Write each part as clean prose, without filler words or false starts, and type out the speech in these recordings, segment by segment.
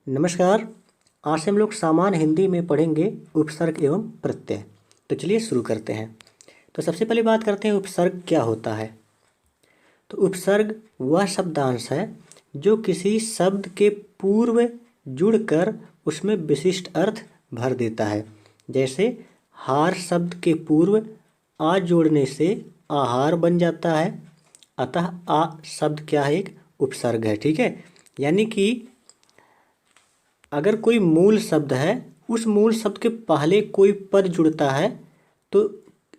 नमस्कार। आज से हम लोग सामान्य हिंदी में पढ़ेंगे उपसर्ग एवं प्रत्यय। तो चलिए शुरू करते हैं। तो सबसे पहले बात करते हैं उपसर्ग क्या होता है। तो उपसर्ग वह शब्दांश है जो किसी शब्द के पूर्व जुड़कर उसमें विशिष्ट अर्थ भर देता है। जैसे हार शब्द के पूर्व आ जोड़ने से आहार बन जाता है, अतः आ शब्द क्या है, एक उपसर्ग है। ठीक है, यानी कि अगर कोई मूल शब्द है, उस मूल शब्द के पहले कोई पद जुड़ता है तो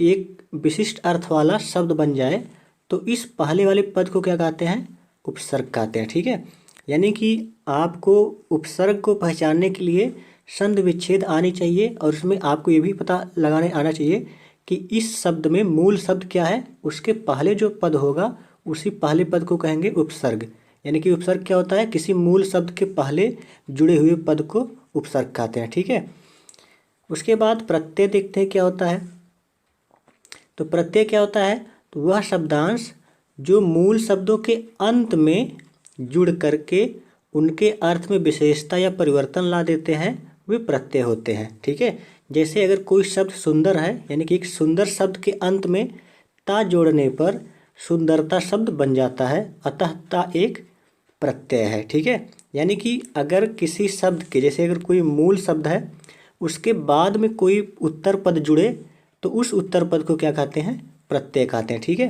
एक विशिष्ट अर्थ वाला शब्द बन जाए, तो इस पहले वाले पद को क्या कहते हैं, उपसर्ग कहते हैं। ठीक है, यानी कि आपको उपसर्ग को पहचानने के लिए संधि विच्छेद आनी चाहिए और उसमें आपको ये भी पता लगाने आना चाहिए कि इस शब्द में मूल शब्द क्या है, उसके पहले जो पद होगा उसी पहले पद को कहेंगे उपसर्ग। यानी कि उपसर्ग क्या होता है, किसी मूल शब्द के पहले जुड़े हुए पद को उपसर्ग कहते हैं। ठीक है, उसके बाद प्रत्यय देखते हैं क्या होता है। तो प्रत्यय क्या होता है, तो वह शब्दांश जो मूल शब्दों के अंत में जुड़ करके उनके अर्थ में विशेषता या परिवर्तन ला देते हैं, वे प्रत्यय होते हैं। ठीक है, जैसे अगर कोई शब्द सुंदर है, यानी कि एक सुंदर शब्द के अंत में ता जोड़ने पर सुंदरता शब्द बन जाता है, अतः ता एक प्रत्यय है। ठीक है, यानी कि अगर किसी शब्द के, जैसे अगर कोई मूल शब्द है उसके बाद में कोई उत्तर पद जुड़े तो उस उत्तर पद को क्या कहते हैं, प्रत्यय कहते हैं। ठीक है,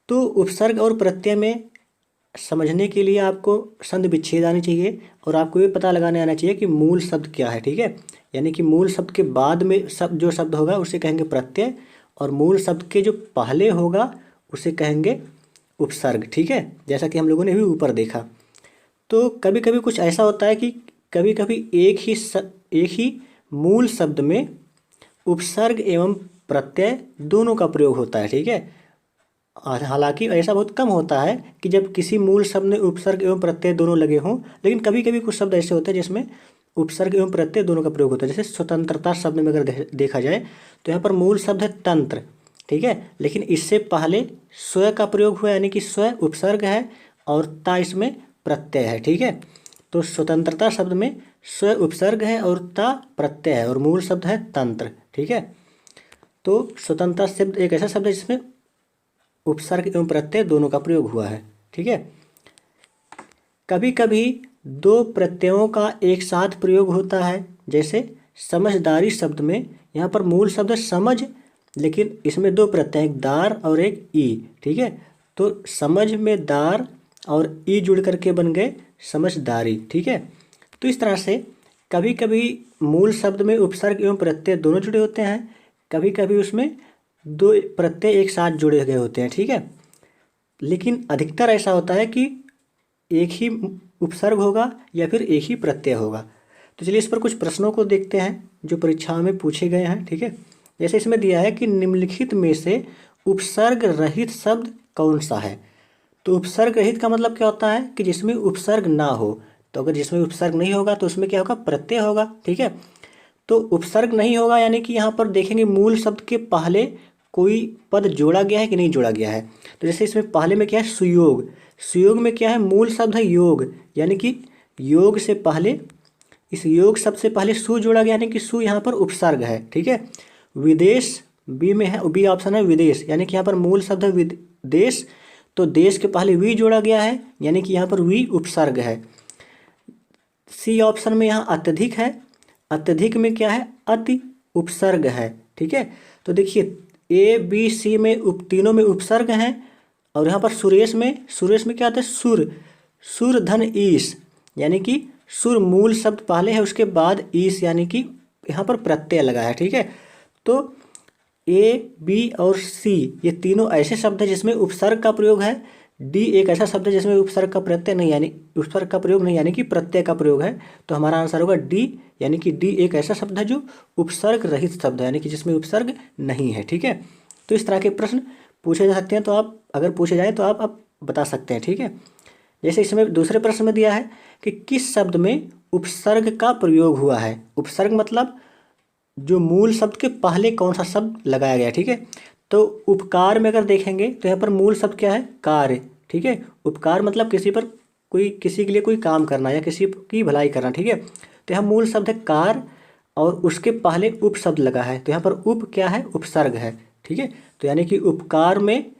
तो उपसर्ग और प्रत्यय में समझने के लिए आपको संधि विच्छेद आनी चाहिए और आपको ये पता लगाने आना चाहिए कि मूल शब्द क्या है। ठीक है, यानी कि मूल शब्द के बाद में जो शब्द होगा उसे कहेंगे प्रत्यय और मूल शब्द के जो पहले होगा उसे कहेंगे उपसर्ग। ठीक है, जैसा कि हम लोगों ने भी ऊपर देखा। तो कभी कभी कुछ ऐसा होता है कि कभी कभी एक ही मूल शब्द में उपसर्ग एवं प्रत्यय दोनों का प्रयोग होता है। ठीक है, हालांकि ऐसा बहुत कम होता है कि जब किसी मूल शब्द में उपसर्ग एवं प्रत्यय दोनों लगे हों, लेकिन कभी कभी कुछ शब्द ऐसे होते हैं जिसमें उपसर्ग एवं प्रत्यय दोनों का प्रयोग होता है। जैसे स्वतंत्रता शब्द में अगर देखा जाए तो यहाँ पर मूल शब्द है तंत्र। ठीक है, लेकिन इससे पहले स्व का प्रयोग हुआ, यानी कि स्व उपसर्ग है और ता इसमें प्रत्यय है। ठीक है, तो स्वतंत्रता शब्द में स्व उपसर्ग है और ता प्रत्यय है और मूल शब्द है तंत्र। ठीक है, तो स्वतंत्रता शब्द एक ऐसा शब्द है जिसमें उपसर्ग एवं प्रत्यय दोनों का प्रयोग हुआ है। ठीक है, कभी कभी दो प्रत्ययों का एक साथ प्रयोग होता है। जैसे समझदारी शब्द में यहाँ पर मूल शब्द है समझ, लेकिन इसमें दो प्रत्यय, एक दार और एक ई। ठीक है, तो समझ में दार और ई जुड़ करके बन गए समझदारी। ठीक है, तो इस तरह से कभी कभी मूल शब्द में उपसर्ग एवं प्रत्यय दोनों जुड़े होते हैं, कभी कभी उसमें दो प्रत्यय एक साथ जुड़े गए होते हैं। ठीक है, लेकिन अधिकतर ऐसा होता है कि एक ही उपसर्ग होगा या फिर एक ही प्रत्यय होगा। तो चलिए इस पर कुछ प्रश्नों को देखते हैं जो परीक्षाओं में पूछे गए हैं। ठीक है, जैसे इसमें दिया है कि निम्नलिखित में से उपसर्ग रहित शब्द कौन सा है। तो उपसर्ग रहित का मतलब क्या होता है कि जिसमें उपसर्ग ना हो। तो अगर जिसमें उपसर्ग नहीं होगा तो उसमें क्या होगा, प्रत्यय होगा। ठीक है, तो उपसर्ग नहीं होगा यानी कि यहाँ पर देखेंगे मूल शब्द के पहले कोई पद जोड़ा गया है कि नहीं जोड़ा गया है। तो जैसे इसमें पहले में क्या है, सुयोग। सुयोग में क्या है, मूल शब्द है योग, यानी कि योग से पहले, इस योग शब्द से पहले सु जोड़ा गया, यानी कि सु यहाँ पर उपसर्ग है। ठीक है, विदेश बी में है, बी ऑप्शन है विदेश, यानी कि यहाँ पर मूल शब्द है विदेश, तो देश के पहले वी जोड़ा गया है, यानी कि यहाँ पर वी उपसर्ग है। सी ऑप्शन में यहाँ अत्यधिक है, अत्यधिक में क्या है, अति उपसर्ग है। ठीक है, तो देखिए ए बी सी में तीनों में उपसर्ग हैं और यहाँ पर सुरेश में क्या आता है, सुर, सुर धन ईश, यानी कि सुर मूल शब्द पहले है, उसके बाद ईश यानी कि यहाँ पर प्रत्यय लगा है। ठीक है, तो ए बी और सी ये तीनों ऐसे शब्द हैं जिसमें उपसर्ग का प्रयोग है। डी एक ऐसा शब्द है जिसमें उपसर्ग का प्रत्यय नहीं, यानी उपसर्ग का प्रयोग नहीं, यानी कि प्रत्यय का प्रयोग है। तो हमारा आंसर होगा डी, यानी कि डी एक ऐसा शब्द है जो उपसर्ग रहित शब्द है, यानी कि जिसमें उपसर्ग नहीं है। ठीक है, तो इस तरह के प्रश्न पूछे जा सकते हैं, तो आप अगर पूछे जाए तो आप बता सकते हैं। ठीक है, जैसे इसमें दूसरे प्रश्न में दिया है कि किस शब्द में उपसर्ग का प्रयोग हुआ है। उपसर्ग मतलब जो मूल शब्द के पहले कौन सा शब्द लगाया गया। ठीक है, तो उपकार में अगर देखेंगे तो यहाँ पर मूल शब्द क्या है, कार्य। ठीक है, उपकार मतलब किसी पर कोई किसी के लिए कोई काम करना या किसी की भलाई करना, ठीक है। तो यहाँ मूल शब्द है कार और उसके पहले उपशब्द लगा है, तो यहाँ पर उप क्या है, उपसर्ग है, ठीक है। तो यानी कि उपकार में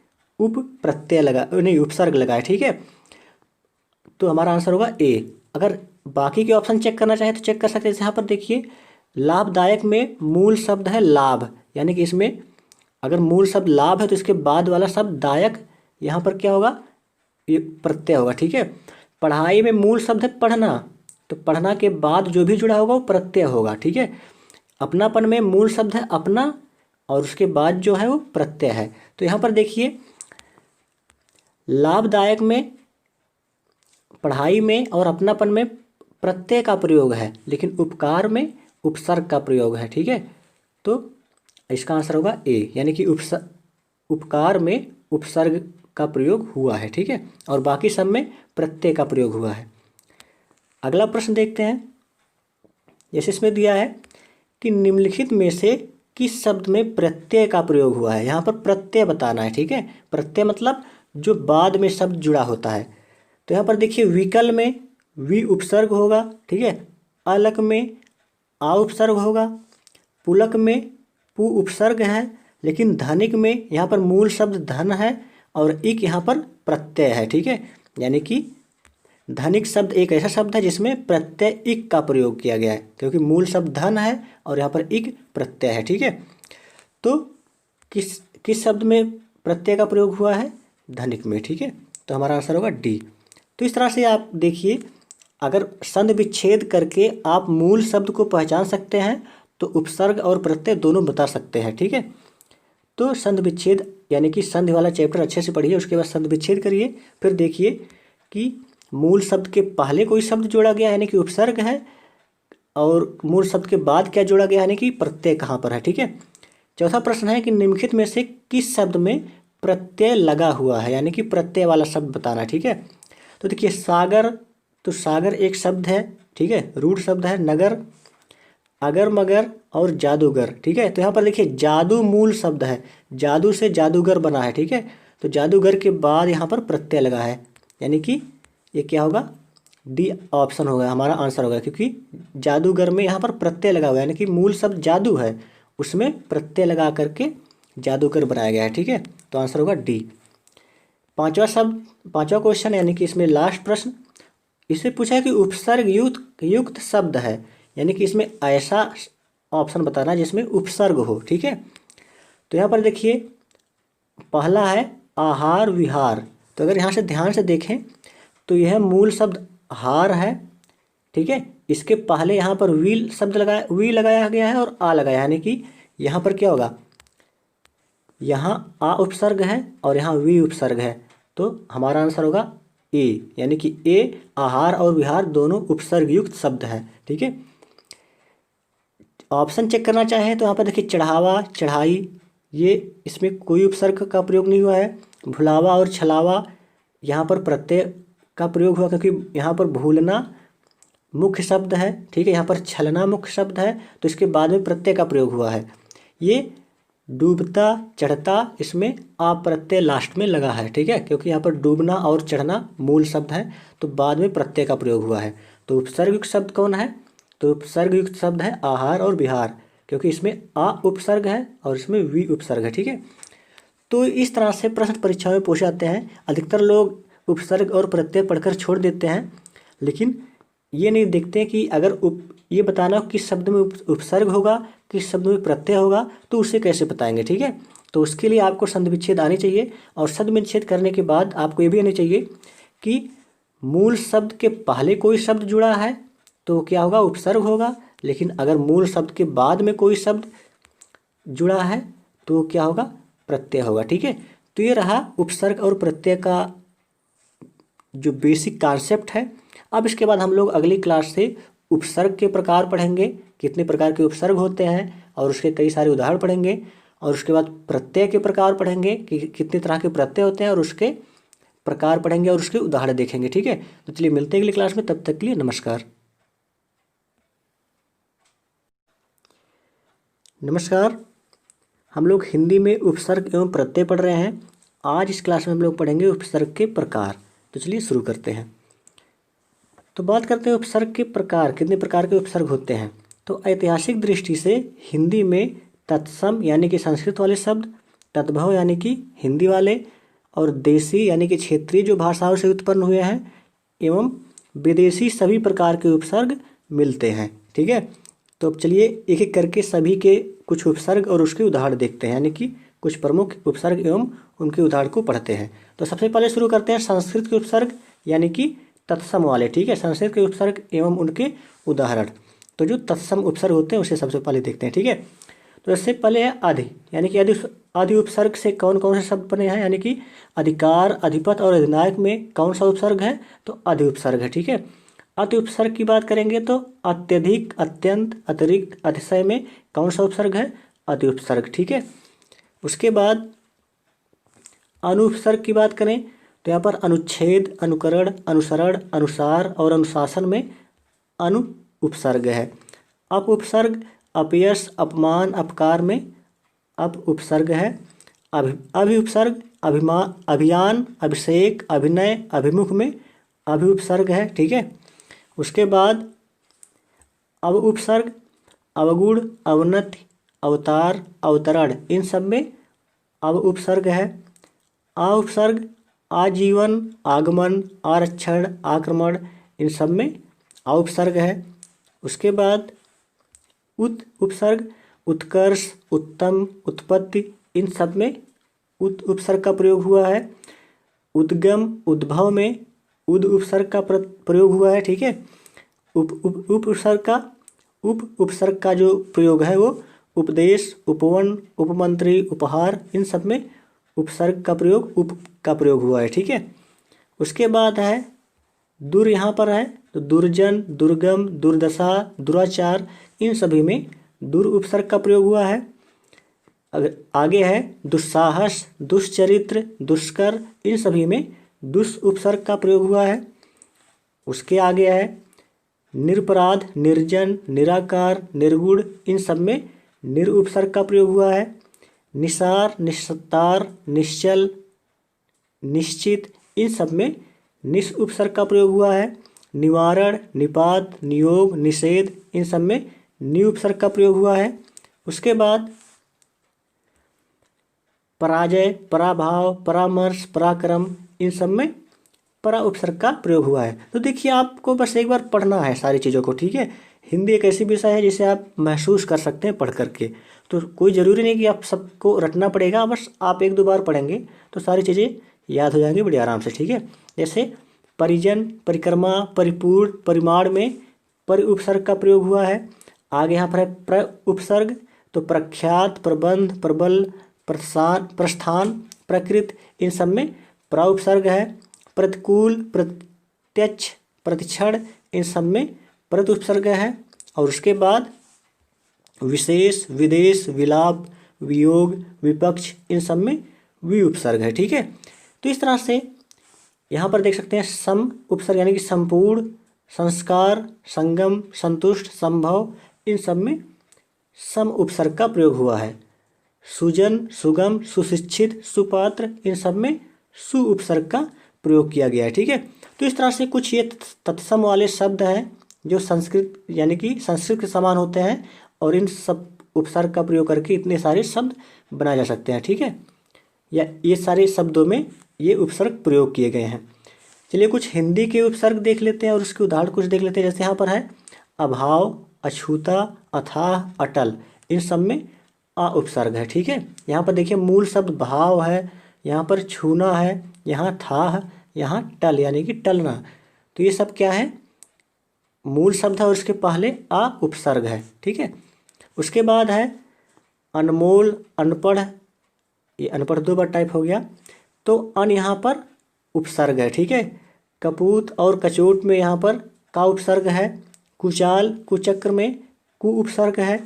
उप प्रत्यय लगा, नहीं उपसर्ग लगा है, ठीक है। तो हमारा आंसर होगा ए। अगर बाकी के ऑप्शन चेक करना चाहें तो चेक कर सकते हैं। यहाँ पर देखिए लाभदायक में मूल शब्द है लाभ, यानी कि इसमें अगर मूल शब्द लाभ है तो इसके बाद वाला शब्द दायक, यहाँ पर क्या होगा, ये प्रत्यय होगा, ठीक है। पढ़ाई में मूल शब्द है पढ़ना, तो पढ़ना के बाद जो भी जुड़ा होगा वो प्रत्यय होगा, ठीक है। अपनापन में मूल शब्द है अपना और उसके बाद जो है वो प्रत्यय है। तो यहाँ पर देखिए लाभदायक में, पढ़ाई में और अपनापन में प्रत्यय का प्रयोग है, लेकिन उपकार में उपसर्ग का प्रयोग है, ठीक है। तो इसका आंसर होगा ए, यानी कि उपकार में उपसर्ग का प्रयोग हुआ है, ठीक है, और बाकी सब में प्रत्यय का प्रयोग हुआ है। अगला प्रश्न देखते हैं। जैसे इसमें दिया है कि निम्नलिखित में से किस शब्द में प्रत्यय का प्रयोग हुआ है। यहाँ पर प्रत्यय बताना है, ठीक है। प्रत्यय मतलब जो बाद में शब्द जुड़ा होता है। तो यहाँ पर देखिए विकल में वि उपसर्ग होगा, ठीक है। अलक में आ उपसर्ग होगा, पुलक में पु उपसर्ग है, लेकिन धनिक में यहाँ पर मूल शब्द धन है और इक यहाँ पर प्रत्यय है, ठीक है। यानी कि धनिक शब्द एक ऐसा शब्द है जिसमें प्रत्यय इक का प्रयोग किया गया है, क्योंकि मूल शब्द धन है और यहाँ पर इक प्रत्यय है, ठीक है। तो किस शब्द में प्रत्यय का प्रयोग हुआ है, धनिक में, ठीक है। तो हमारा आंसर होगा डी। तो इस तरह से आप देखिए अगर संधि विच्छेद करके आप मूल शब्द को पहचान सकते हैं तो उपसर्ग और प्रत्यय दोनों बता सकते हैं, ठीक है। तो संधि विच्छेद यानी कि संधि वाला चैप्टर अच्छे से पढ़िए, उसके बाद संधि विच्छेद करिए, फिर देखिए कि मूल शब्द के पहले कोई शब्द जोड़ा गया यानी कि उपसर्ग है और मूल शब्द के बाद क्या जोड़ा गया यानी कि प्रत्यय कहाँ पर है, ठीक है। चौथा प्रश्न है कि निम्नलिखित में से किस शब्द में प्रत्यय लगा हुआ है, यानी कि प्रत्यय वाला शब्द बताना, ठीक है। तो देखिए सागर, तो सागर एक शब्द है, ठीक है, रूढ़ शब्द है। नगर, अगर मगर और जादूगर, ठीक है। तो यहाँ पर देखिए जादू मूल शब्द है, जादू से जादूगर बना है, ठीक है। तो जादूगर के बाद यहाँ पर प्रत्यय लगा है, यानी कि ये क्या होगा, डी ऑप्शन होगा हमारा आंसर होगा, क्योंकि जादूगर में यहाँ पर प्रत्यय लगा हुआ है, यानी कि मूल शब्द जादू है उसमें प्रत्यय लगा करके जादूगर बनाया गया है, ठीक है। तो आंसर होगा डी। पांचवा क्वेश्चन यानी कि इसमें लास्ट प्रश्न, इससे पूछा है कि उपसर्ग युक्त शब्द है, यानी कि इसमें ऐसा ऑप्शन बताना जिसमें उपसर्ग हो, ठीक है। तो यहाँ पर देखिए पहला है आहार विहार। तो अगर यहाँ से ध्यान से देखें तो यह मूल शब्द हार है, ठीक है। इसके पहले यहाँ पर वी लगाया गया है और आ लगाया, यानी कि यहाँ पर क्या होगा, यहाँ आ उपसर्ग है और यहाँ वी उपसर्ग है। तो हमारा आंसर होगा ए, यानी कि ए आहार और विहार दोनों उपसर्ग युक्त शब्द है, ठीक है। ऑप्शन चेक करना चाहें तो यहाँ पर देखिए चढ़ावा, चढ़ाई, ये इसमें कोई उपसर्ग का प्रयोग नहीं हुआ है। भुलावा और छलावा यहाँ पर प्रत्यय का प्रयोग हुआ, क्योंकि यहाँ पर भूलना मुख्य शब्द है, ठीक है। यहाँ पर छलना मुख्य शब्द है, तो इसके बाद में प्रत्यय का प्रयोग हुआ है। ये डूबता चढ़ता, इसमें आ प्रत्यय लास्ट में लगा है, ठीक है, क्योंकि यहाँ पर डूबना और चढ़ना मूल शब्द है, तो बाद में प्रत्यय का प्रयोग हुआ है। तो उपसर्ग युक्त शब्द कौन है, तो उपसर्ग युक्त शब्द है आहार और विहार, क्योंकि इसमें आ उपसर्ग है और इसमें वी उपसर्ग है, ठीक है। तो इस तरह से प्रश्न परीक्षा में पूछे जाते हैं। अधिकतर लोग उपसर्ग और प्रत्यय पढ़कर छोड़ देते हैं, लेकिन ये नहीं देखते कि अगर ये बताना किस शब्द में उपसर्ग होगा, किस शब्द में प्रत्यय होगा, तो उसे कैसे बताएंगे, ठीक है। तो उसके लिए आपको संधि विच्छेद आनी चाहिए, और संधि विच्छेद करने के बाद आपको ये भी आनी चाहिए कि मूल शब्द के पहले कोई शब्द जुड़ा है तो क्या होगा, उपसर्ग होगा, लेकिन अगर मूल शब्द के बाद में कोई शब्द जुड़ा है तो क्या होगा, प्रत्यय होगा, ठीक है। तो ये रहा उपसर्ग और प्रत्यय का जो बेसिक कॉन्सेप्ट है। अब इसके बाद हम लोग अगली क्लास से उपसर्ग के प्रकार पढ़ेंगे, कितने प्रकार के उपसर्ग होते हैं और उसके कई सारे उदाहरण पढ़ेंगे, और उसके बाद प्रत्यय के प्रकार पढ़ेंगे कि कितने तरह के प्रत्यय होते हैं और उसके प्रकार पढ़ेंगे और उसके उदाहरण देखेंगे, ठीक है। तो चलिए मिलते हैं अगली क्लास में, तब तक के लिए नमस्कार। नमस्कार, हम लोग हिंदी में उपसर्ग एवं प्रत्यय पढ़ रहे हैं। आज इस क्लास में हम लोग पढ़ेंगे उपसर्ग के प्रकार। तो चलिए शुरू करते हैं। तो बात करते हैं उपसर्ग के प्रकार, कितने प्रकार के उपसर्ग होते हैं। तो ऐतिहासिक दृष्टि से हिंदी में तत्सम यानी कि संस्कृत वाले शब्द, तद्भव यानी कि हिंदी वाले, और देशी यानी कि क्षेत्रीय जो भाषाओं से उत्पन्न हुए हैं, एवं विदेशी सभी प्रकार के उपसर्ग मिलते हैं। ठीक है, तो अब चलिए एक एक करके सभी के कुछ उपसर्ग और उसके उदाहरण देखते हैं, यानी कि कुछ प्रमुख उपसर्ग एवं उनके उदाहरण को पढ़ते हैं। तो सबसे पहले शुरू करते हैं संस्कृत के उपसर्ग यानी कि तत्सम वाले। ठीक है, संस्कृत के उपसर्ग एवं उनके उदाहरण। तो जो तत्सम उपसर्ग होते हैं उसे सबसे पहले देखते हैं। ठीक है, तो इससे पहले है अधि, यानी कि आदि उपसर्ग से कौन कौन से शब्द बने हैं, यानी कि अधिकार, अधिपत और अधिनायक में कौन सा उपसर्ग है, तो अधि उपसर्ग है। ठीक है, अति उपसर्ग की बात करेंगे तो अत्यधिक, अत्यंत, अतिरिक्त, अतिशय में कौन सा उपसर्ग है, अति उपसर्ग। ठीक है, उसके बाद अनुपसर्ग की बात करें तो यहाँ पर अनुच्छेद, अनुकरण, अनुसरण, अनुसार और अनुशासन में अनु उपसर्ग है। अप उपसर्ग अपयश, अपमान, अपकार में अप उपसर्ग है। अभि उपसर्ग अभियान, अभिषेक, अभिनय, अभिमुख में अभि उपसर्ग है। ठीक है, उसके बाद अव उपसर्ग अवगुण, अवनति, अवतार, अवतरण, इन सब में अव उपसर्ग है। आ उपसर्ग आजीवन, आगमन, आरक्षण, आक्रमण, इन सब में आ उपसर्ग है। उसके बाद उत उपसर्ग उत्कर्ष, उत्तम, उत्पत्ति, इन सब में उत उपसर्ग का प्रयोग हुआ है। उद्गम, उद्भव में उद उपसर्ग का प्रयोग हुआ है। ठीक है, उप उपसर्ग का जो प्रयोग है वो उपदेश, उपवन, उपमंत्री, उपहार, इन सब में उपसर्ग का प्रयोग हुआ है। ठीक है, उसके बाद है दुर, यहाँ पर है तो दुर्जन, दुर्गम, दुर्दशा, दुराचार, इन सभी में दुर उपसर्ग का प्रयोग हुआ है। अगर आगे है दुस्साहस, दुष्चरित्र, दुष्कर, इन सभी में दुष् उपसर्ग का प्रयोग हुआ है। उसके आगे है निरपराध, निर्जन, निराकार, निर्गुण, इन सब में निर उपसर्ग का प्रयोग हुआ है। निसार, निस्तार, निश्चल, निश्चित, इन सब में निस उपसर्ग का प्रयोग हुआ है। निवारण, निपात, नियोग, निषेध, इन सब में नि उपसर्ग का प्रयोग हुआ है। उसके बाद पराजय, पराभाव, परामर्श, पराक्रम, इन सब में परा उपसर्ग का प्रयोग हुआ है। तो देखिए आपको बस एक बार पढ़ना है सारी चीज़ों को। ठीक है, हिंदी एक ऐसी विषय है जिसे आप महसूस कर सकते हैं पढ़ करके, तो कोई ज़रूरी नहीं कि आप सबको रटना पड़ेगा, बस आप एक दो बार पढ़ेंगे तो सारी चीज़ें याद हो जाएंगी बड़ी आराम से। ठीक है, जैसे परिजन, परिक्रमा, परिपूर्ण, परिमाण में पर उपसर्ग का प्रयोग हुआ है। आगे यहाँ पर है प्र उपसर्ग, तो प्रख्यात, प्रबंध, प्रबल, प्रस्थान, प्रकृत, इन सब में प्रा उपसर्ग है। प्रतिकूल, प्रत्यक्ष, प्रतिक्षण, इन सब में प्रत उपसर्ग है। और उसके बाद विशेष, विदेश, विलाप, वियोग, विपक्ष, इन सब में वि उपसर्ग है। ठीक है, तो इस तरह से यहाँ पर देख सकते हैं सम उपसर्ग यानी कि संपूर्ण, संस्कार, संगम, संतुष्ट, संभव, इन सब में सम उपसर्ग का प्रयोग हुआ है। सुजन, सुगम, सुशिक्षित, सुपात्र, इन सब में सु उपसर्ग का प्रयोग किया गया है। ठीक है, तो इस तरह से कुछ ये तत्सम वाले शब्द हैं जो संस्कृत यानी कि संस्कृत के समान होते हैं, और इन सब उपसर्ग का प्रयोग करके इतने सारे शब्द बनाए जा सकते हैं। ठीक है, या ये सारे शब्दों में ये उपसर्ग प्रयोग किए गए हैं। चलिए कुछ हिंदी के उपसर्ग देख लेते हैं और उसके उदाहरण कुछ देख लेते हैं। जैसे यहाँ पर है अभाव, अछूता, अथाह, अटल, इन सब में आ उपसर्ग है। ठीक है, यहाँ पर देखिए मूल शब्द भाव है, यहाँ पर छूना है, यहाँ था, यहाँ टल यानी कि टलना, तो ये सब क्या है, मूल शब्द है और उसके पहले आ उपसर्ग है। ठीक है, उसके बाद है अनमोल, अनपढ़, ये अनपढ़ दो बार टाइप हो गया, तो अन यहाँ पर उपसर्ग है। ठीक है, कपूत और कचोट में यहाँ पर का उपसर्ग है। कुचाल, कुचक्र में कु उपसर्ग है।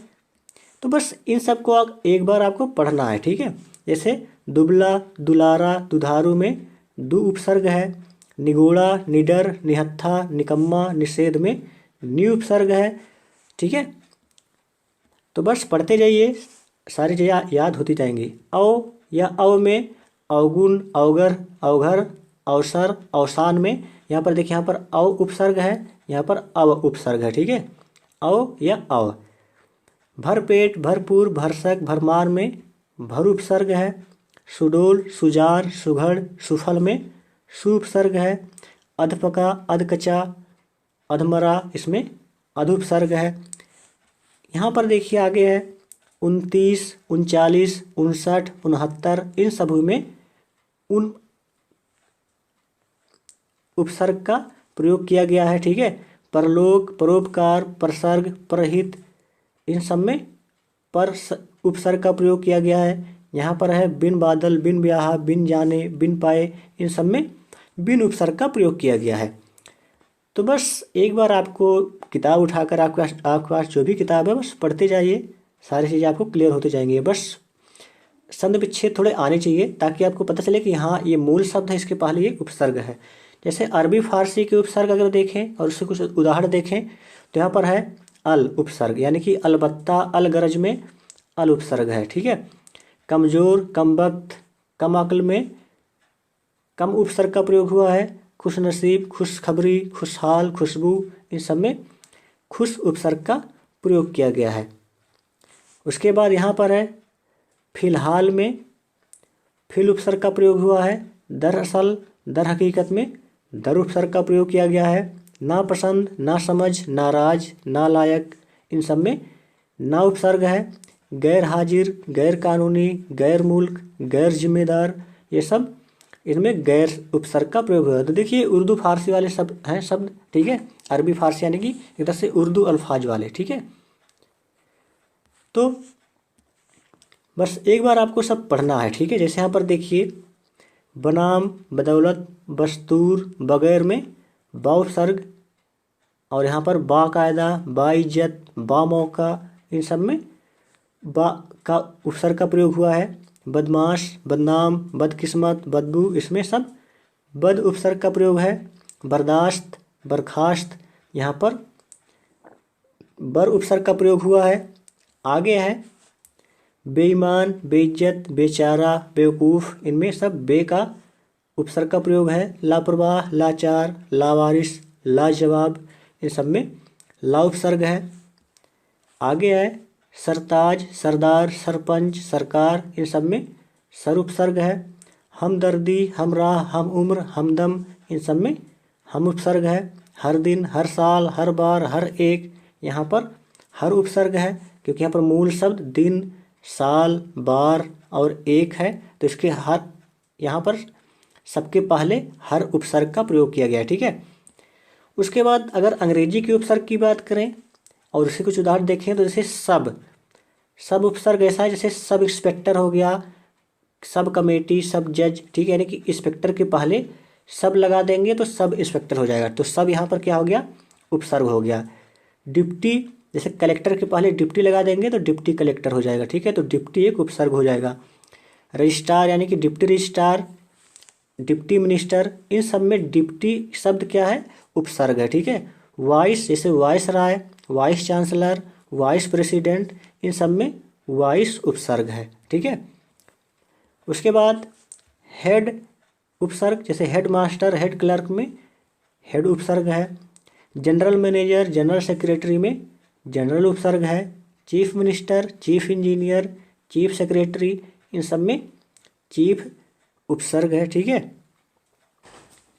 तो बस इन सब को एक बार आपको पढ़ना है। ठीक है, जैसे दुबला, दुलारा, दुधारू में दु उपसर्ग है। निगोड़ा, निडर, निहत्था, निकम्मा, निषेध में नि उपसर्ग है। ठीक है, तो बस पढ़ते जाइए, सारी चीज़ें याद होती जाएंगी। अव या अव में अवगुण, अवगर, अवघर, अवसर, अवसान में यहाँ पर देखिए यहाँ पर अव उपसर्ग है, यहाँ पर अव उपसर्ग है, ठीक है, अव या अव। भरपेट, भरपूर, भरसक, भरमार में भर उपसर्ग है। सुडोल, सुजार, सुघड़, सुफल में सु उपसर्ग है। अधपका, अधकचा, अधमरा, इसमें अध उपसर्ग है। यहाँ पर देखिए आगे है 29, 39, 59, 69, इन सभी में उन उपसर्ग का प्रयोग किया गया है, ठीक है। परलोक, परोपकार, परसर्ग, परहित, इन सब में पर उपसर्ग का प्रयोग किया गया है। यहाँ पर है बिन बादल, बिन ब्याह, बिन जाने, बिन पाए, इन सब में बिन उपसर्ग का प्रयोग किया गया है। तो बस एक बार आपको किताब उठाकर आपके पास जो भी किताब है बस पढ़ते जाइए, सारी चीज़ें आपको क्लियर होते जाएंगी। बस संधि विच्छेद थोड़े आने चाहिए ताकि आपको पता चले कि हाँ ये मूल शब्द है, इसके पहले ये उपसर्ग है। जैसे अरबी फारसी के उपसर्ग अगर देखें और उससे कुछ उदाहरण देखें तो यहाँ पर है अल उपसर्ग, यानी कि अलबत्ता, अलगरज में अल उपसर्ग है, ठीक है। कमजोर, कम वक्त, कम अक्ल में कम उपसर्ग का प्रयोग हुआ है। खुश नसीब, खुशखबरी, खुशहाल, खुशबू, इन सब में खुश उपसर्ग का प्रयोग किया गया है। उसके बाद यहाँ पर है फिलहाल में फिल उपसर्ग का प्रयोग हुआ है। दरअसल, दर हकीकत में दर उपसर्ग का प्रयोग किया गया है। नापसंद, नासमझ, नाराज, नालायक, इन सब में ना उपसर्ग है। गैर हाजिर, गैर कानूनी, गैर मुल्क, गैर जिम्मेदार, ये सब इनमें गैर उपसर्ग का प्रयोग हुआ है। तो देखिए उर्दू फारसी वाले सब हैं शब्द, ठीक है। अरबी फारसी यानी कि एक तरह से उर्दू अल्फाज वाले, ठीक है। तो बस एक बार आपको सब पढ़ना है, ठीक है। जैसे यहाँ पर देखिए बनाम, बदौलत, बस्तूर, बगैर में बा उपसर्ग, और यहाँ पर बाकायदा, बाइज्जत, बामौका, इन सब में बा का उपसर्ग का प्रयोग हुआ है। बदमाश, बदनाम, बदकिस्मत, बदबू, इसमें सब बद उपसर्ग का प्रयोग है। बर्दाश्त, बर्खास्त, यहाँ पर बर उपसर्ग का प्रयोग हुआ है। आगे है बेईमान, बेइज्जत, बेचारा, बेवकूफ़, इनमें सब बे का उपसर्ग का प्रयोग है। लापरवाह, लाचार, लावारिस, लाजवाब, इन सब में ला उपसर्ग है। आगे है सरताज, सरदार, सरपंच, सरकार, इन सब में सर उपसर्ग है। हमदर्दी, हमराह, हम उम्र, हमदम, इन सब में हम उपसर्ग है। हर दिन, हर साल, हर बार, हर एक, यहाँ पर हर उपसर्ग है क्योंकि यहाँ पर मूल शब्द दिन, साल, बार और एक है, तो इसके हर यहाँ पर सबके पहले हर उपसर्ग का प्रयोग किया गया है, ठीक है। उसके बाद अगर अंग्रेजी के उपसर्ग की बात करें और उसके कुछ उदाहरण देखें तो जैसे सब उपसर्ग ऐसा है जैसे सब इंस्पेक्टर हो गया, सब कमेटी, सब जज, ठीक है। यानी कि इंस्पेक्टर के पहले सब लगा देंगे तो सब इंस्पेक्टर हो जाएगा, तो सब यहाँ पर क्या हो गया, उपसर्ग हो गया। डिप्टी, जैसे कलेक्टर के पहले डिप्टी लगा देंगे तो डिप्टी कलेक्टर हो जाएगा, ठीक है, तो डिप्टी एक उपसर्ग हो जाएगा। रजिस्ट्रार यानी कि डिप्टी रजिस्ट्रार, डिप्टी मिनिस्टर, इन सब में डिप्टी शब्द क्या है, उपसर्ग है, ठीक है। वाइस, जैसे वाइस राय, वाइस चांसलर, वाइस प्रेसिडेंट, इन सब में वाइस उपसर्ग है, ठीक है। उसके बाद हेड उपसर्ग, जैसे हेड मास्टर, हेड क्लर्क में हेड उपसर्ग है। जनरल मैनेजर, जनरल सेक्रेटरी में जनरल उपसर्ग है। Chief minister, chief engineer, chief secretary, इन सब में चीफ उपसर्ग है, ठीक है।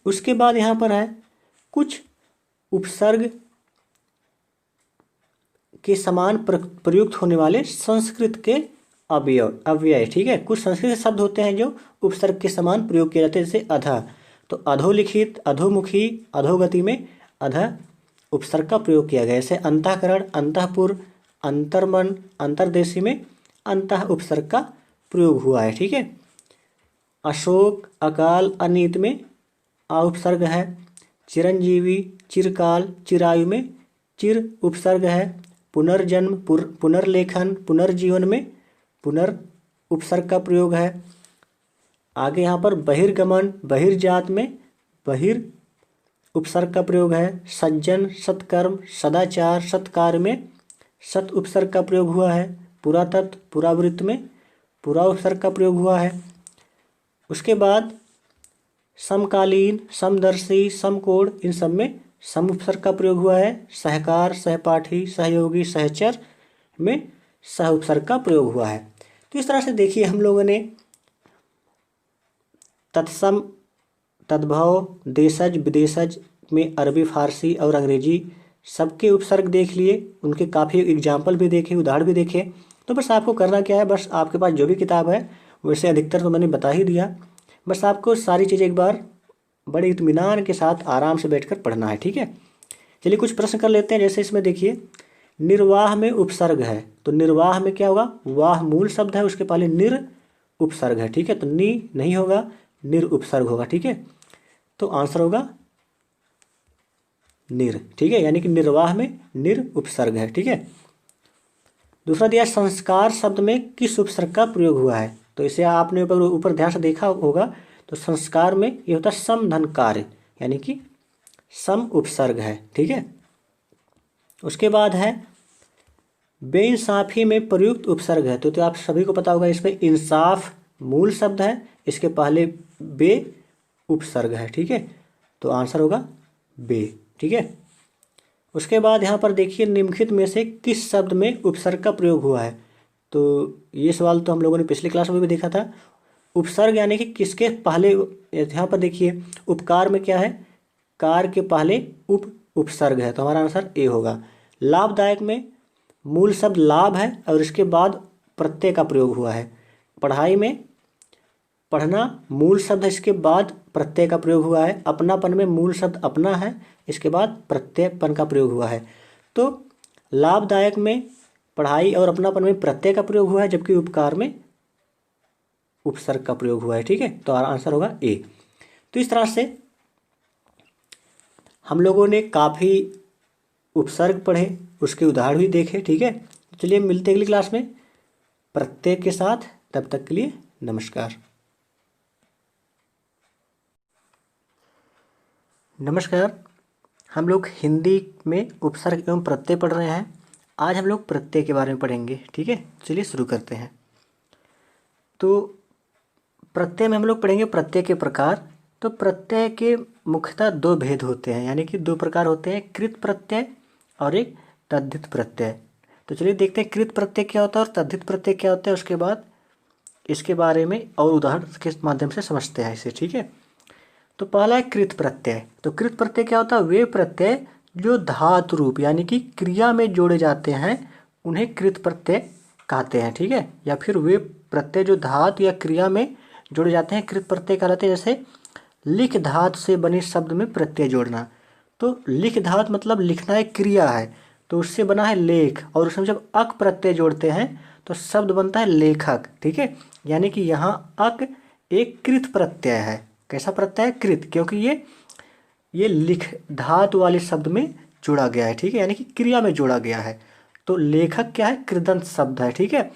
उसके बाद यहाँ पर है कुछ उपसर्ग के समान प्रयुक्त होने वाले संस्कृत के अव्यय, ठीक है। कुछ संस्कृत शब्द होते हैं जो उपसर्ग के समान प्रयोग किए जाते हैं, जैसे अध, तो अधोलिखित, अधोमुखी, अधोगति में अध उपसर्ग का प्रयोग किया गया। जैसे अंतःकरण, अंतःपुर, अंतर्मन, अंतर्देशी में अंतः उपसर्ग का प्रयोग हुआ है, ठीक है। अशोक, अकाल, अनीत में आ उपसर्ग है। चिरंजीवी, चिरकाल, चिरायु में चिर उपसर्ग है। पुनर्जन्म, पुनर्लेखन, पुनर्जीवन में पुनर् उपसर्ग का प्रयोग है। आगे यहाँ पर बहिर्गमन, बहिर्जात में बहिर उपसर्ग का प्रयोग है। सज्जन, सत्कर्म, सदाचार, सत्कार्य में सत उपसर्ग का प्रयोग हुआ है। पुरातत्व, पुरावृत्त में पुरा उपसर्ग का प्रयोग हुआ है। उसके बाद समकालीन, समदर्शी, समकोण, इन सब में सम उपसर्ग का प्रयोग हुआ है। सहकार, सहपाठी, सहयोगी, सहचर में सह उपसर्ग का प्रयोग हुआ है। तो इस तरह से देखिए हम लोगों ने तत्सम, तद्भव, देशज, विदेशज में अरबी, फारसी और अंग्रेजी सबके उपसर्ग देख लिए, उनके काफ़ी एग्जाम्पल भी देखे, उदाहरण भी देखे। तो बस आपको करना क्या है, बस आपके पास जो भी किताब है वैसे अधिकतर तो मैंने बता ही दिया, बस आपको सारी चीज़ें एक बार बड़े इत्मीनान के साथ आराम से बैठकर पढ़ना है। ठीक है, चलिए कुछ प्रश्न कर लेते हैं। जैसे इसमें देखिए निर्वाह में उपसर्ग है, तो निर्वाह में क्या होगा, वाह मूल शब्द है, उसके पहले निर उपसर्ग है। ठीक है, तो नी नहीं होगा, निर उपसर्ग होगा। ठीक है, तो आंसर होगा निर। ठीक है, यानी कि निर्वाह में निर उपसर्ग है। ठीक है, दूसरा दिया संस्कार शब्द में किस उपसर्ग का प्रयोग हुआ है, तो इसे आपने ऊपर ध्यान से देखा होगा। तो संस्कार में ये होता है समधन कार्य, यानी कि सम उपसर्ग है। ठीक है, उसके बाद है बेइंसाफी में प्रयुक्त उपसर्ग है, तो आप सभी को पता होगा इसमें इंसाफ मूल शब्द है, इसके पहले बे उपसर्ग है। ठीक है, तो आंसर होगा बे। ठीक है, उसके बाद यहाँ पर देखिए निम्नलिखित में से किस शब्द में उपसर्ग का प्रयोग हुआ है, तो ये सवाल तो हम लोगों ने पिछली क्लास में भी देखा था। उपसर्ग यानी कि किसके पहले, यहाँ पर देखिए उपकार में क्या है, कार के पहले उपसर्ग है, तो हमारा आंसर ए होगा। लाभदायक में मूल शब्द लाभ है और इसके बाद प्रत्यय का प्रयोग हुआ है। पढ़ाई में पढ़ना मूल शब्द है, इसके बाद प्रत्यय का प्रयोग हुआ है। अपनापन में मूल शब्द अपना है, इसके बाद प्रत्ययपन का प्रयोग हुआ है। तो लाभदायक में पढ़ाई और अपनापन में प्रत्यय का प्रयोग हुआ है, जबकि उपकार में उपसर्ग का प्रयोग हुआ है। ठीक है, तो आंसर होगा ए। तो इस तरह से हम लोगों ने काफ़ी उपसर्ग पढ़े, उसके उदाहरण भी देखे। ठीक है, चलिए मिलते हैं अगली क्लास में प्रत्यय के साथ, तब तक के लिए नमस्कार। नमस्कार, हम लोग हिंदी में उपसर्ग एवं प्रत्यय पढ़ रहे हैं। आज हम लोग प्रत्यय के बारे में पढ़ेंगे। ठीक है, चलिए शुरू करते हैं। तो प्रत्यय में हम लोग पढ़ेंगे प्रत्यय के प्रकार। तो प्रत्यय के मुख्यतः दो भेद होते हैं, यानी कि दो प्रकार होते हैं, कृत प्रत्यय और एक तद्धित प्रत्यय। तो चलिए देखते हैं कृत प्रत्यय क्या होता है और तद्धित प्रत्यय क्या होता है, उसके बाद इसके बारे में और उदाहरण के माध्यम से समझते हैं इसे। ठीक है, तो पहला है कृत प्रत्यय। तो कृत प्रत्यय क्या होता है, वे प्रत्यय जो धातु रूप यानी कि क्रिया में जोड़े जाते हैं उन्हें कृत प्रत्यय कहते हैं। ठीक है, या फिर वे प्रत्यय जो धातु या क्रिया में जोड़े जाते हैं कृत प्रत्यय कहलाते हैं। जैसे लिख धातु से बने शब्द में प्रत्यय जोड़ना, तो लिख धातु मतलब लिखना एक क्रिया है, तो उससे बना है लेख, और उसमें जब अक प्रत्यय जोड़ते हैं तो शब्द बनता है लेखक। ठीक है, यानी कि यहाँ अक एक कृत प्रत्यय है। कैसा प्रत्यय है, कृत, क्योंकि ये लिख धातु वाले शब्द में जोड़ा गया है। ठीक है, यानी कि क्रिया में जोड़ा गया है। तो लेखक क्या है, कृदंत शब्द है। ठीक है,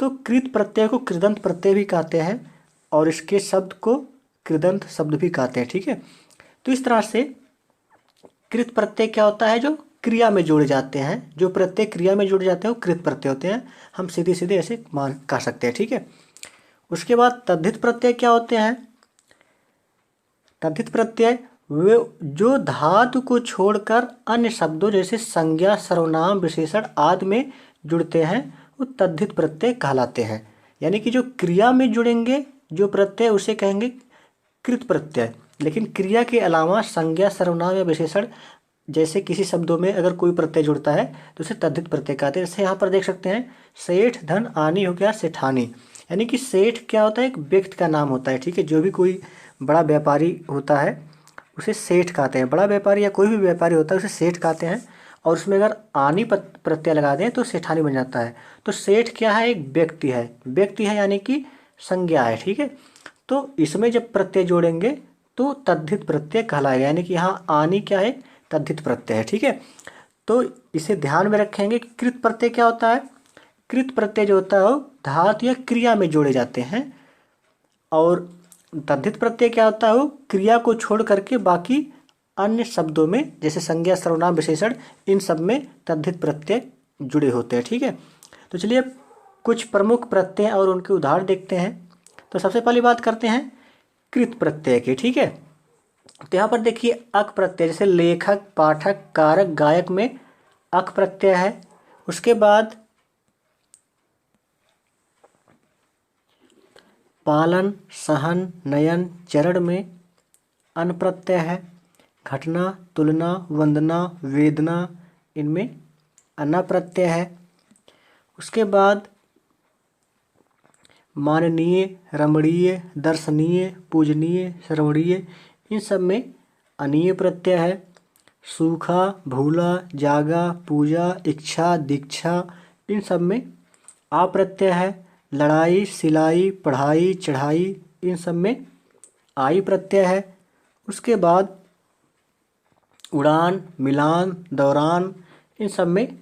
तो कृत प्रत्यय को कृदंत प्रत्यय भी कहते हैं और इसके शब्द को कृदंत शब्द भी कहते हैं। ठीक है, तो इस तरह से कृत प्रत्यय क्या होता है, जो क्रिया में जोड़े जाते हैं, जो प्रत्यय क्रिया में जोड़े जाते हैं वो कृत प्रत्यय होते हैं। हम सीधे सीधे ऐसे मान कह सकते हैं। ठीक है, उसके बाद तद्धित प्रत्यय क्या होते हैं। तद्धित प्रत्यय वे जो धातु को छोड़कर अन्य शब्दों जैसे संज्ञा, सर्वनाम, विशेषण आदि में जुड़ते हैं वो तद्धित प्रत्यय कहलाते हैं। यानी कि जो क्रिया में जुड़ेंगे जो प्रत्यय उसे कहेंगे कृत प्रत्यय, लेकिन क्रिया के अलावा संज्ञा, सर्वनाम या विशेषण जैसे किसी शब्दों में अगर कोई प्रत्यय जुड़ता है तो उसे तद्धित प्रत्यय कहते हैं। जैसे यहाँ पर देख सकते हैं सेठ धन आनी हो गया सेठानी, यानी कि सेठ क्या होता है, एक व्यक्ति का नाम होता है। ठीक है, जो भी कोई बड़ा व्यापारी होता है उसे सेठ कहते हैं। बड़ा व्यापारी या कोई भी व्यापारी होता है उसे सेठ कहते हैं, और उसमें अगर आनी प्रत्यय लगा दें तो सेठानी बन जाता है। तो सेठ क्या है, एक व्यक्ति है, व्यक्ति है यानी कि संज्ञा है। ठीक है, तो इसमें जब प्रत्यय जोड़ेंगे तो तद्धित प्रत्यय कहलाएगा, यानी कि यहाँ आनी क्या है, तद्धित प्रत्यय है। ठीक है, तो इसे ध्यान में रखेंगे कि कृत प्रत्यय क्या होता है। कृत प्रत्यय जो होता है वो धातु या क्रिया में जोड़े जाते हैं, और तद्धित प्रत्यय क्या होता है, वो क्रिया को छोड़ करके बाकी अन्य शब्दों में जैसे संज्ञा, सर्वनाम, विशेषण इन सब में तद्धित प्रत्यय जुड़े होते हैं। ठीक है, तो चलिए कुछ प्रमुख प्रत्यय और उनके उदाहरण देखते हैं। तो सबसे पहली बात करते हैं कृत प्रत्यय की। ठीक है, तो यहाँ पर देखिए अक प्रत्यय, जैसे लेखक, पाठक, कारक, गायक में अक प्रत्यय है। उसके बाद पालन, सहन, नयन, चरण में अन प्रत्यय है। घटना, तुलना, वंदना, वेदना, इनमें अना प्रत्यय है। उसके बाद माननीय, रमणीय, दर्शनीय, पूजनीय, श्रवणीय, इन सब में अनीय प्रत्यय है। सूखा, भूला, जागा, पूजा, इच्छा, दीक्षा, इन सब में आ प्रत्यय है। लड़ाई, सिलाई, पढ़ाई, चढ़ाई, इन सब में आई प्रत्यय है। उसके बाद उड़ान, मिलान, दौरान, इन सब में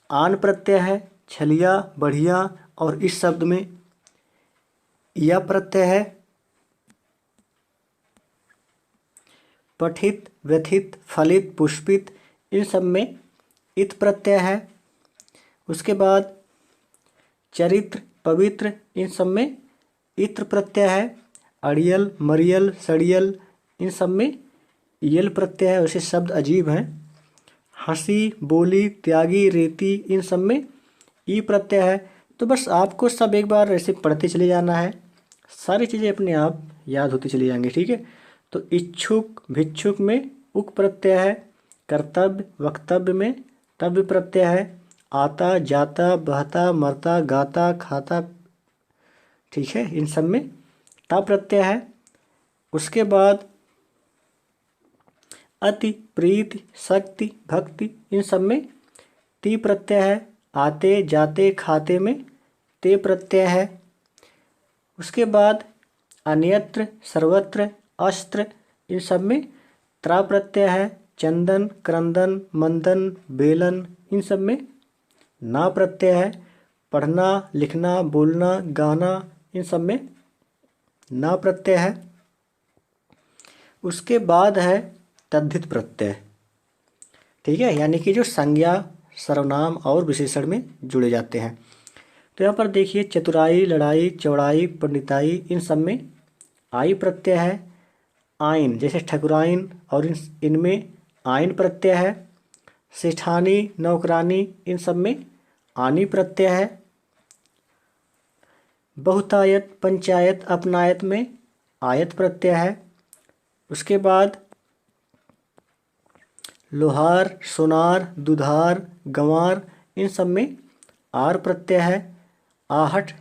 आन प्रत्यय है। छलिया, बढ़िया, और इस शब्द में या प्रत्यय है। पठित, व्यथित, फलित, पुष्पित, इन सब में इत प्रत्यय है। उसके बाद चरित्र, पवित्र, इन सब में इत्र प्रत्यय है। अड़ियल, मरियल, सड़ियल, इन सब में यल प्रत्यय है। वैसे शब्द अजीब हैं। हंसी, बोली, त्यागी, रेती, इन सब में ई प्रत्यय है। तो बस आपको सब एक बार ऐसे पढ़ते चले जाना है, सारी चीज़ें अपने आप याद होती चली जाएंगी। ठीक है। तो इच्छुक, भिक्षुक में उक प्रत्यय है। कर्तव्य, वक्तव्य में तव्य प्रत्यय है। आता, जाता, बहता, मरता, गाता, खाता, ठीक है, इन सब में ता प्रत्यय है। उसके बाद अति, प्रीति, शक्ति, भक्ति, इन सब में ती प्रत्यय है। आते, जाते, खाते में ते प्रत्यय है। उसके बाद अन्यत्र, सर्वत्र, अस्त्र, इन सब में त्रा प्रत्यय है। चंदन, क्रंदन, मंदन, बेलन, इन सब में ना प्रत्यय है। पढ़ना, लिखना, बोलना, गाना, इन सब में ना प्रत्यय है। उसके बाद है तद्धित प्रत्यय। ठीक है, यानी कि जो संज्ञा, सर्वनाम और विशेषण में जुड़े जाते हैं। तो यहाँ पर देखिए चतुराई, लड़ाई, चौड़ाई, पंडिताई, इन सब में आई प्रत्यय है। आइन, जैसे ठकुराइन, और इनमें आइन प्रत्यय है। सेठानी, नौकरानी, इन सब में आनी प्रत्यय है। बहुतायत, पंचायत, अपनायत में आयत प्रत्यय है। उसके बाद लोहार, सोनार, दुधार, गंवार, इन सब में आर प्रत्यय है। आहट,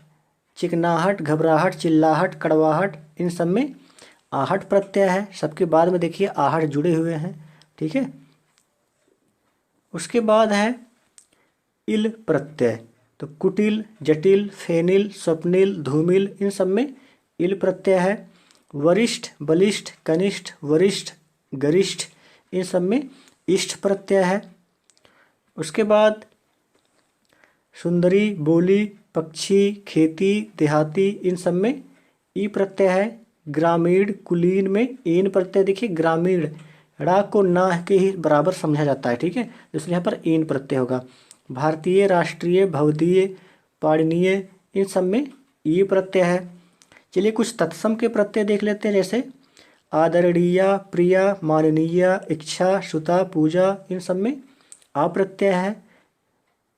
चिकनाहट, घबराहट, चिल्लाहट, कड़वाहट, इन सब में आहट प्रत्यय है। सबके बाद में देखिए आहट जुड़े हुए हैं। ठीक है। उसके बाद है इल प्रत्यय। तो कुटिल, जटिल, फेनिल, स्वप्निल, धूमिल, इन सब में इल प्रत्यय है। वरिष्ठ, बलिष्ठ, कनिष्ठ, वरिष्ठ, गरिष्ठ, इन सब में इष्ट प्रत्यय है। उसके बाद सुंदरी, बोली, पक्षी, खेती, देहाती, इन सब में ई प्रत्यय है। ग्रामीण, कुलीन में ईन प्रत्यय। देखिए ग्रामीण ड़ा को ना के ही बराबर समझा जाता है। ठीक है, इसलिए यहाँ पर ईन प्रत्यय होगा। भारतीय, राष्ट्रीय, भवदीय, पाणनीय, इन सब में ई प्रत्यय है। चलिए कुछ तत्सम के प्रत्यय देख लेते हैं, जैसे आदरणीय, प्रिया, माननीय, इच्छा, श्रुता, पूजा, इन सब में आ प्रत्यय है।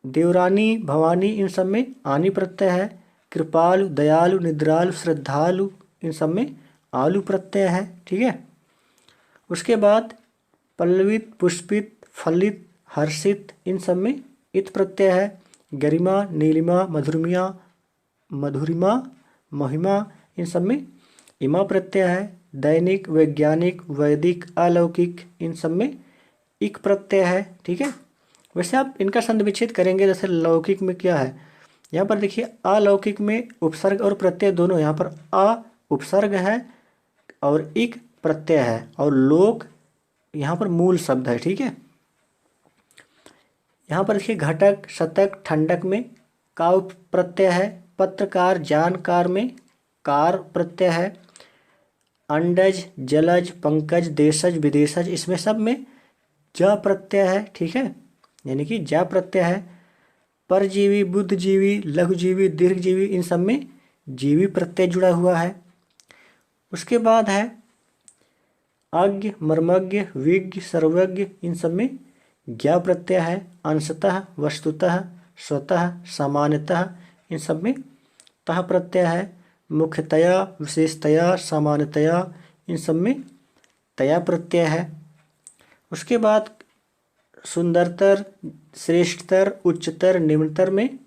देवरानी, भवानी, इन सब में आनी प्रत्यय है। कृपालु, दयालु, निद्रालु, श्रद्धालु, इन सब में आलू प्रत्यय है। ठीक है। उसके बाद पल्लवित, पुष्पित, फलित, हर्षित, इन सब में इत प्रत्यय है। गरिमा, नीलिमा, मधुरिमा, महिमा, इन सब में इमा प्रत्यय है। दैनिक, वैज्ञानिक, वैदिक, अलौकिक, इन सब में इक प्रत्यय है। ठीक है। वैसे आप इनका संधि विच्छेद करेंगे, जैसे लौकिक में क्या है, यहाँ पर देखिए अलौकिक में उपसर्ग और प्रत्यय दोनों, यहाँ पर अ उपसर्ग है और इक प्रत्यय है, और लोक यहाँ पर मूल शब्द है। ठीक है। यहाँ पर देखिए घटक, शतक, ठंडक में का प्रत्यय है। पत्रकार, जानकार में कार प्रत्यय है। अंडज, जलज, पंकज, देशज, विदेशज, इसमें सब में ज प्रत्यय है। ठीक है, यानी कि जा प्रत्यय है। परजीवी, बुद्धिजीवी, लघुजीवी, दीर्घजीवी, इन सब में जीवी प्रत्यय जुड़ा हुआ है। उसके बाद है आज्ञ, मर्मज्ञ, विज्ञ, सर्वज्ञ, इन सब में ज्ञा प्रत्यय है। अंशतः, वस्तुतः, स्वतः, सामान्यतः, इन सब में तः प्रत्यय है। मुख्यतया, विशेषतया, सामान्यतया, इन सब में तया प्रत्यय है। उसके बाद सुंदरतर, श्रेष्ठतर, उच्चतर, निम्नतर में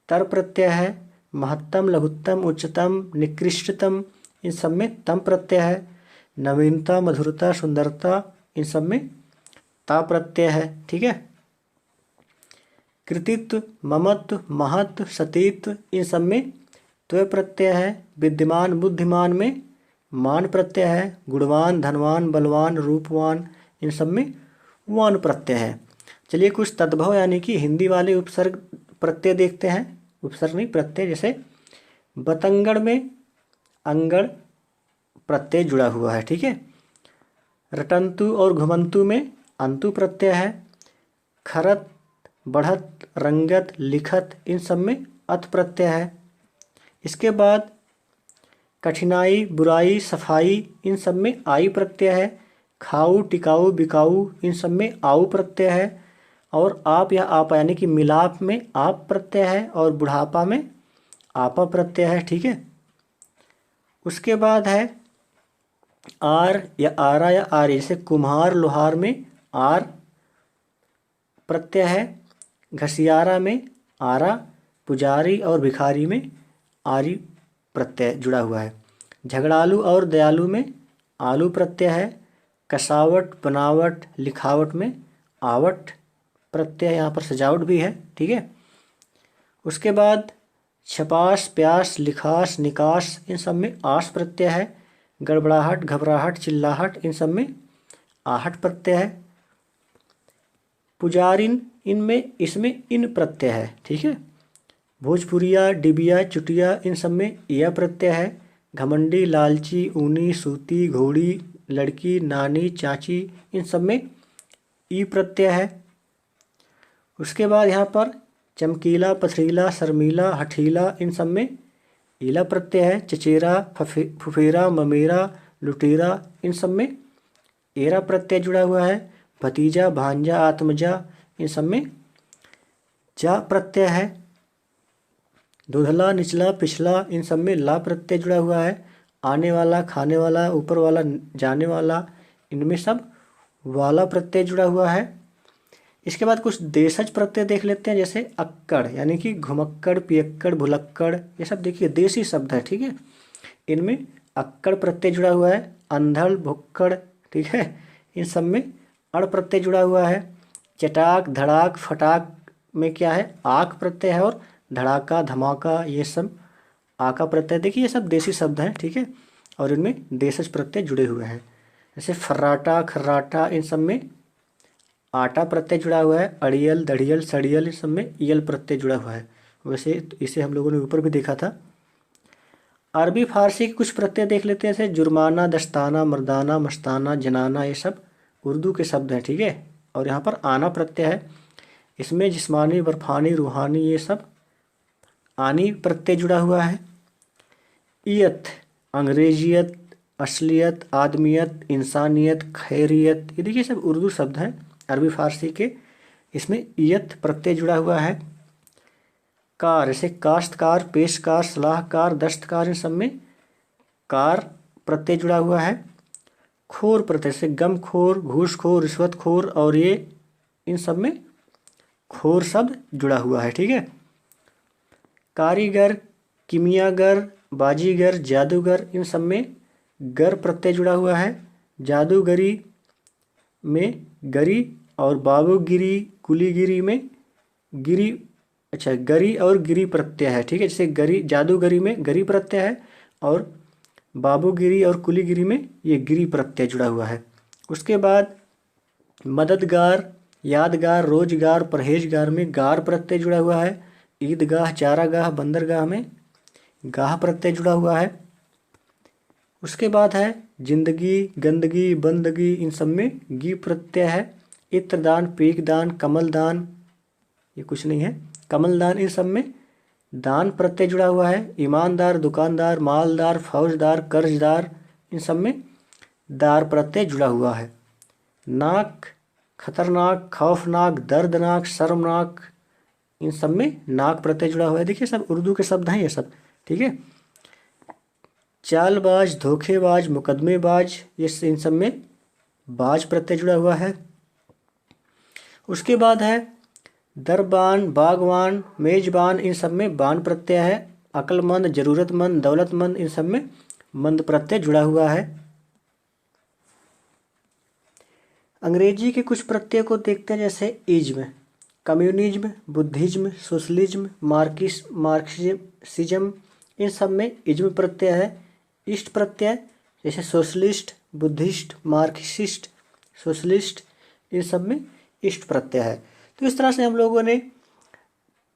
तर प्रत्यय है। महत्तम, लघुत्तम, उच्चतम, निकृष्टतम, इन सब में तम प्रत्यय है। नवीनता, मधुरता, सुंदरता, इन सब में ता प्रत्यय है। ठीक है। कृतित्व, ममत्व, महत्व, सतीत्व, इन सब में त्व प्रत्यय है। विद्यमान, बुद्धिमान में मान प्रत्यय है। गुणवान, धनवान, बलवान, रूपवान, इन सब में वान प्रत्यय है। चलिए कुछ तद्भव यानी कि हिंदी वाले उपसर्ग प्रत्यय देखते हैं। उपसर्ग नहीं, प्रत्यय। जैसे बतंगड़ में अंगड़ प्रत्यय जुड़ा हुआ है। ठीक है। रटंतु और घुमंतु में अंतु प्रत्यय है। खरत, बढ़त, रंगत, लिखत, इन सब में अत प्रत्यय है। इसके बाद कठिनाई, बुराई, सफाई, इन सब में आई प्रत्यय है। खाऊ, टिकाऊ, बिकाऊ, इन सब में आऊ प्रत्यय है। और आप या आपा यानी कि मिलाप में आप प्रत्यय है और बुढ़ापा में आपा प्रत्यय है। ठीक है। उसके बाद है आर या आरा या आर्य। जैसे कुम्हार, लोहार में आर प्रत्यय है। घसियारा में आरा, पुजारी और भिखारी में आरी प्रत्यय जुड़ा हुआ है। झगड़ालू और दयालु में आलू प्रत्यय है। कसावट, बनावट, लिखावट में आवट प्रत्यय, यहाँ पर सजावट भी है। ठीक है। उसके बाद छपास, प्यास, लिखास, निकास, इन सब में आस प्रत्यय है। गड़बड़ाहट, घबराहट, चिल्लाहट, इन सब में आहट प्रत्यय है। पुजारिन, इनमें इसमें इन प्रत्यय है। ठीक है। भोजपुरिया, डिबिया, चुटिया, इन सब में या प्रत्यय है। घमंडी, लालची, ऊनी, सूती, घोड़ी, लड़की, नानी, चाची, इन सब में ई प्रत्यय है। उसके बाद यहाँ पर चमकीला, पथरीला, शर्मीला, हठीला, इन सब में ईला प्रत्यय है। चचेरा, फुफेरा, ममेरा, लुटेरा, इन सब में एरा प्रत्यय जुड़ा हुआ है। भतीजा, भांजा, आत्मजा, इन सब में जा प्रत्यय है। धुंधला, निचला, पिछला, इन सब में ला प्रत्यय जुड़ा हुआ है। आने वाला, खाने वाला, ऊपर वाला, जाने वाला, इनमें सब वाला प्रत्यय जुड़ा हुआ है। इसके बाद कुछ देशज प्रत्यय देख लेते हैं। जैसे अक्कड़ यानी कि घुमक्कड़, पियक्कड़, भुलक्कड़, ये सब देखिए देसी शब्द है। ठीक है। इनमें अक्कड़ प्रत्यय जुड़ा हुआ है। अंधड़, भुक्कड़, ठीक है, इन सब में अड़ प्रत्यय जुड़ा हुआ है। चटाक, धड़ाक, फटाक में क्या है, आक प्रत्यय है। और धड़ाका, धमाका, ये सब आका प्रत्यय। देखिए ये सब देसी शब्द हैं। ठीक है। और इनमें देशज प्रत्यय जुड़े हुए हैं। जैसे फर्राटा, खर्राटा, इन सब में आटा प्रत्यय जुड़ा हुआ है। अड़ियल, दड़ियल, सड़ियल, इस सब में यल प्रत्यय जुड़ा हुआ है। वैसे तो इसे हम लोगों ने ऊपर भी देखा था। अरबी फारसी के कुछ प्रत्यय देख लेते हैं। जैसे जुर्माना, दस्ताना, मर्दाना, मस्ताना, जनाना, ये सब उर्दू के शब्द हैं। ठीक है। और यहाँ पर आना प्रत्यय है। इसमें जिस्मानी, बर्फानी, रूहानी, ये सब आनी प्रत्यय जुड़ा हुआ है। ईयत, अंग्रेजियत, असलियत, आदमियत, इंसानियत, खैरियत, ये देखिए सब उर्दू शब्द हैं अरबी फारसी के। इसमें ईयत प्रत्यय जुड़ा हुआ है। कार, जैसे काश्तकार, पेशकार, सलाहकार, दस्तकार, इन सब में कार प्रत्यय जुड़ा हुआ है। खोर प्रत्यय से गमखोर, घूसखोर, रिश्वतखोर, और ये इन सब में खोर शब्द जुड़ा हुआ है। ठीक है। कारीगर, किमियागर, बाजीगर, जादूगर, इन सब में गर प्रत्यय जुड़ा हुआ है। जादूगरी में गरी और बाबूगिरी, कुलीगिरी में गिरी, अच्छा गरी और गिरी प्रत्यय है। ठीक है। जैसे गरी, जादूगरी में गरी प्रत्यय है और बाबूगिरी और कुलीगिरी में ये गिरी प्रत्यय जुड़ा हुआ है। उसके बाद मददगार, यादगार, रोजगार, परहेजगार में गार प्रत्यय जुड़ा हुआ है। ईदगाह, चारागाह, बंदरगाह में गाह प्रत्यय जुड़ा हुआ है। उसके बाद है जिंदगी, गंदगी, बंदगी, इन सब में गी प्रत्यय है। इत्रदान, पीकदान, कमलदान, ये कुछ नहीं है, कमलदान, इन सब में दान प्रत्यय जुड़ा हुआ है। ईमानदार, दुकानदार, मालदार, फौजदार, कर्जदार, इन सब में दार प्रत्यय जुड़ा हुआ है। नाक, खतरनाक, खौफनाक, दर्दनाक, शर्मनाक, इन सब में नाक प्रत्यय जुड़ा हुआ है। देखिए सब उर्दू के शब्द हैं ये सब, ठीक है। चालबाज, धोखेबाज, मुकदमेबाज, ये इन सब में बाज प्रत्यय जुड़ा हुआ है। उसके बाद है दरबान, बागवान, मेजबान, इन सब में बान प्रत्यय है। अक्लमंद, जरूरतमंद, दौलतमंद, इन सब में मंद प्रत्यय जुड़ा हुआ है। अंग्रेजी के कुछ प्रत्यय को देखते हैं, जैसे ism, communism, Buddhism, socialism, Marxism, इन सब में इज्म प्रत्यय है। इष्ट प्रत्यय जैसे सोशलिस्ट, बुद्धिस्ट, मार्क्सिस्ट, सोशलिस्ट, इन सब में इष्ट प्रत्यय है। तो इस तरह से हम लोगों ने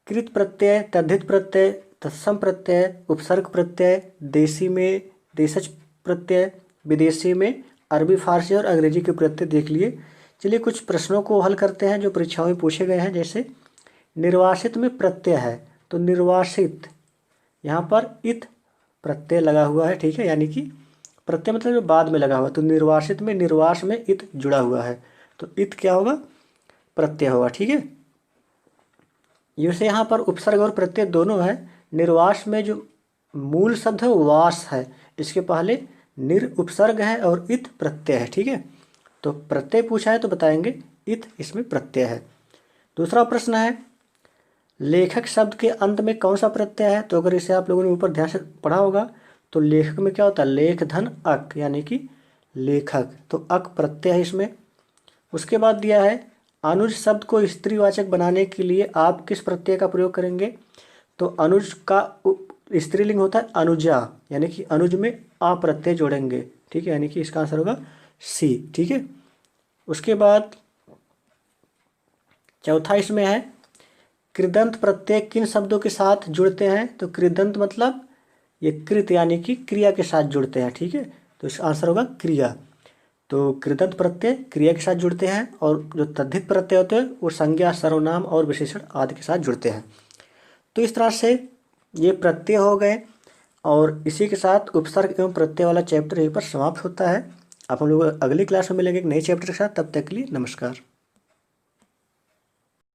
कृत प्रत्यय, तद्धित प्रत्यय, तत्सम प्रत्यय, उपसर्ग प्रत्यय, देशी में देशज प्रत्यय, विदेशी में अरबी, फारसी और अंग्रेजी के प्रत्यय देख लिए। चलिए कुछ प्रश्नों को हल करते हैं जो परीक्षाओं में पूछे गए हैं। जैसे निर्वासित में प्रत्यय है, तो निर्वासित, यहाँ पर इत प्रत्यय लगा हुआ है, ठीक है, यानी कि प्रत्यय मतलब जो बाद में लगा हुआ, तो निर्वासित में निर्वास में इत जुड़ा हुआ है, तो इत क्या होगा, प्रत्यय होगा, ठीक है। जैसे यहाँ पर उपसर्ग और प्रत्यय दोनों है। निर्वास में जो मूल शब्द है वो वास है, इसके पहले निर उपसर्ग है और इत प्रत्यय है, ठीक है। तो प्रत्यय पूछा है तो बताएंगे इत इसमें प्रत्यय है। दूसरा प्रश्न है लेखक शब्द के अंत में कौन सा प्रत्यय है, तो अगर इसे आप लोगों ने ऊपर ध्यान से पढ़ा होगा तो लेखक में क्या होता है, लेख धन अक, यानी कि लेखक, तो अक प्रत्यय है इसमें। उसके बाद दिया है अनुज शब्द को स्त्रीवाचक बनाने के लिए आप किस प्रत्यय का प्रयोग करेंगे, तो अनुज का स्त्रीलिंग होता है अनुजा, यानी कि अनुज में आ प्रत्यय जोड़ेंगे, ठीक है, यानी कि इसका आंसर होगा सी, ठीक है। उसके बाद चौथा इसमें है कृदंत प्रत्यय किन शब्दों के साथ जुड़ते हैं, तो कृदंत मतलब ये कृत यानी कि क्रिया के साथ जुड़ते हैं, ठीक है, तो इसका आंसर होगा क्रिया। तो कृदंत प्रत्यय क्रिया के साथ जुड़ते हैं और जो तद्धित प्रत्यय होते हैं वो संज्ञा, सर्वनाम और विशेषण आदि के साथ जुड़ते हैं। तो इस तरह से ये प्रत्यय हो गए और इसी के साथ उपसर्ग एवं प्रत्यय वाला चैप्टर यहीं पर समाप्त होता है। आप हम लोग अगली क्लास में मिलेंगे एक नए चैप्टर के साथ, तब तक के लिए नमस्कार।